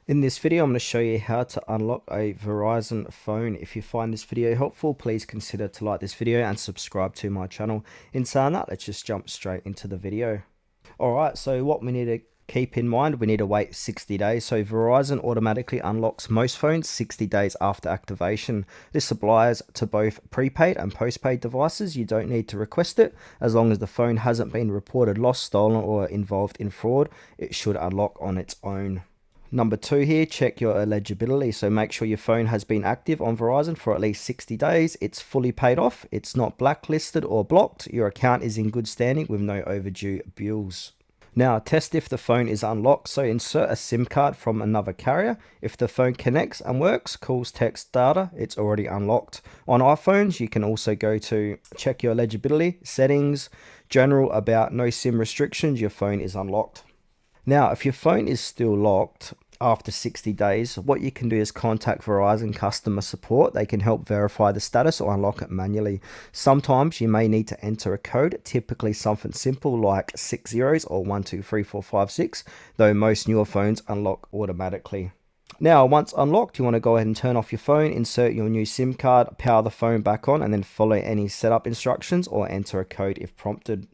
In this video, I'm going to show you how to unlock a Verizon phone. If you find this video helpful, please consider to like this video and subscribe to my channel. In saying that, let's just jump straight into the video. Alright, so what we need to keep in mind, we need to wait 60 days. So Verizon automatically unlocks most phones 60 days after activation. This applies to both prepaid and postpaid devices. You don't need to request it. As long as the phone hasn't been reported lost, stolen, or involved in fraud, it should unlock on its own. Number 2 here, check your eligibility. So make sure your phone has been active on Verizon for at least 60 days. It's fully paid off. It's not blacklisted or blocked. Your account is in good standing with no overdue bills. Now, test if the phone is unlocked. So insert a SIM card from another carrier. If the phone connects and works, calls, text, data, it's already unlocked. On iPhones, you can also go to check your eligibility, settings, general, about, no SIM restrictions, your phone is unlocked. Now, if your phone is still locked after 60 days, what you can do is contact Verizon customer support. They can help verify the status or unlock it manually. Sometimes you may need to enter a code, typically something simple like 6 zeros or 123456, though most newer phones unlock automatically. Now, once unlocked, you want to go ahead and turn off your phone, insert your new SIM card, power the phone back on, and then follow any setup instructions or enter a code if prompted.